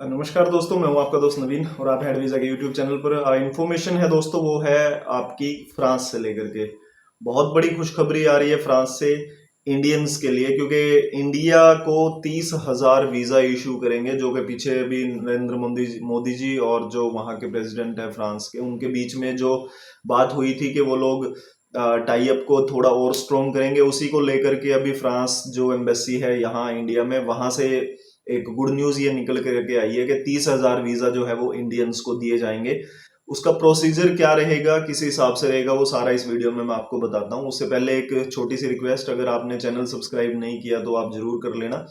नमस्कार दोस्तों, मैं हूं आपका दोस्त नवीन और आप हैं वीज़ा के यूट्यूब चैनल पर। इन्फॉर्मेशन है दोस्तों, वो है आपकी फ्रांस से लेकर के बहुत बड़ी खुशखबरी आ रही है फ्रांस से इंडियंस के लिए, क्योंकि इंडिया को 30,000 वीज़ा इशू करेंगे, जो कि पीछे अभी नरेंद्र मोदी जी और जो वहाँ के प्रेसिडेंट है फ्रांस के, उनके बीच में जो बात हुई थी कि वो लोग टाई अप को थोड़ा और स्ट्रॉन्ग करेंगे, उसी को लेकर के अभी फ्रांस जो एम्बेसी है यहाँ इंडिया में, वहाँ से एक गुड न्यूज ये निकल करके आई है कि 30,000 वीजा जो है वो इंडियंस को दिए जाएंगे। उसका प्रोसीजर क्या रहेगा, किस हिसाब से रहेगा, वो सारा इस वीडियो में मैं आपको बताता हूँ। उससे पहले एक छोटी सी रिक्वेस्ट, अगर आपने चैनल सब्सक्राइब नहीं किया तो आप जरूर कर लेना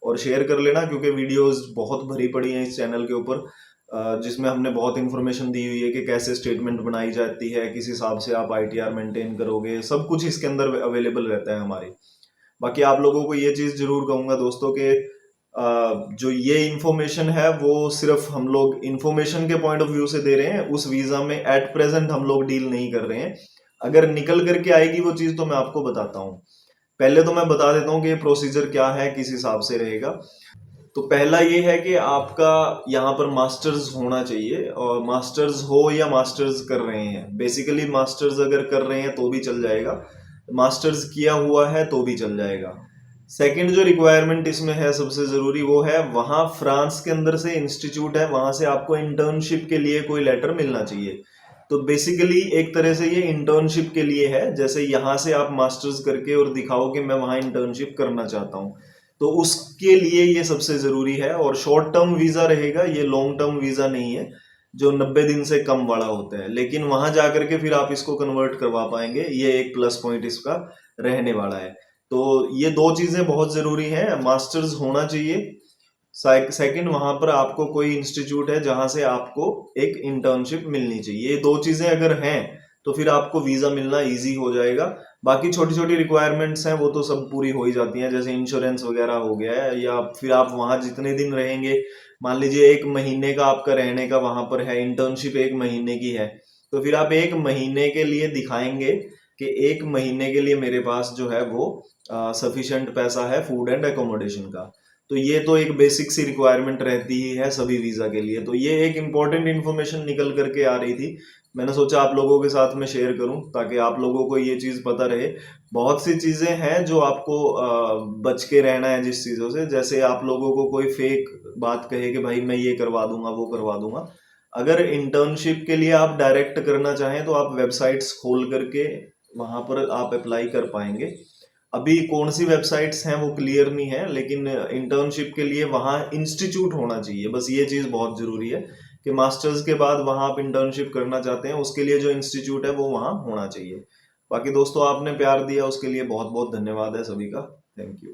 और शेयर कर लेना, क्योंकि वीडियोस बहुत भरी पड़ी हैं इस चैनल के ऊपर, जिसमें हमने बहुत इन्फॉर्मेशन दी हुई है कि कैसे स्टेटमेंट बनाई जाती है, किस हिसाब से आप आईटीआर मेंटेन करोगे, सब कुछ इसके अंदर अवेलेबल रहता है हमारे। बाकी आप लोगों को ये चीज जरूर कहूंगा दोस्तों कि जो ये इंफॉर्मेशन है वो सिर्फ हम लोग इंफॉर्मेशन के पॉइंट ऑफ व्यू से दे रहे हैं। उस वीजा में एट प्रेजेंट हम लोग डील नहीं कर रहे हैं। अगर निकल करके आएगी वो चीज तो मैं आपको बताता हूँ। पहले तो मैं बता देता हूँ कि ये प्रोसीजर क्या है, किस हिसाब से रहेगा। तो पहला ये है कि आपका यहाँ पर मास्टर्स होना चाहिए, और मास्टर्स हो या मास्टर्स कर रहे हैं, बेसिकली मास्टर्स अगर कर रहे हैं तो भी चल जाएगा, मास्टर्स किया हुआ है तो भी चल जाएगा। सेकंड जो रिक्वायरमेंट इसमें है सबसे जरूरी, वो है वहां फ्रांस के अंदर से इंस्टीट्यूट है, वहां से आपको इंटर्नशिप के लिए कोई लेटर मिलना चाहिए। तो बेसिकली एक तरह से ये इंटर्नशिप के लिए है, जैसे यहाँ से आप मास्टर्स करके और दिखाओ कि मैं वहां इंटर्नशिप करना चाहता हूँ, तो उसके लिए ये सबसे जरूरी है। और शॉर्ट टर्म वीजा रहेगा, ये लॉन्ग टर्म वीजा नहीं है जो 90 दिन से कम वाला होता है, लेकिन वहां जाकर के फिर आप इसको कन्वर्ट करवा पाएंगे, ये एक प्लस पॉइंट इसका रहने वाला है। तो ये दो चीजें बहुत जरूरी हैं, मास्टर्स होना चाहिए, सेकंड वहां पर आपको कोई इंस्टीट्यूट है जहां से आपको एक इंटर्नशिप मिलनी चाहिए। ये दो चीजें अगर हैं तो फिर आपको वीजा मिलना इजी हो जाएगा। बाकी छोटी छोटी रिक्वायरमेंट्स हैं वो तो सब पूरी हो ही जाती हैं, जैसे इंश्योरेंस वगैरह हो गया है, या फिर आप वहां जितने दिन रहेंगे, मान लीजिए 1 महीने का आपका रहने का वहां पर है, इंटर्नशिप 1 महीने की है, तो फिर आप 1 महीने के लिए दिखाएंगे कि 1 महीने के लिए मेरे पास जो है वो सफिशिएंट पैसा है फूड एंड एकोमोडेशन का। तो ये तो एक बेसिक सी रिक्वायरमेंट रहती ही है सभी वीजा के लिए। तो ये एक इम्पोर्टेंट इन्फॉर्मेशन निकल करके आ रही थी, मैंने सोचा आप लोगों के साथ में शेयर करूं ताकि आप लोगों को ये चीज पता रहे। बहुत सी चीजें हैं जो आपको बच के रहना है जिस चीजों से, जैसे आप लोगों को कोई फेक बात कहे कि भाई मैं ये करवा दूंगा वो करवा दूंगा। अगर इंटर्नशिप के लिए आप डायरेक्ट करना चाहें तो आप वेबसाइट्स खोल करके वहां पर आप अप्लाई कर पाएंगे। अभी कौन सी वेबसाइट्स हैं वो क्लियर नहीं है, लेकिन इंटर्नशिप के लिए वहाँ इंस्टीट्यूट होना चाहिए, बस ये चीज़ बहुत ज़रूरी है कि मास्टर्स के बाद वहाँ आप इंटर्नशिप करना चाहते हैं, उसके लिए जो इंस्टीट्यूट है वो वहाँ होना चाहिए। बाकी दोस्तों, आपने प्यार दिया उसके लिए बहुत बहुत धन्यवाद है सभी का। Thank you.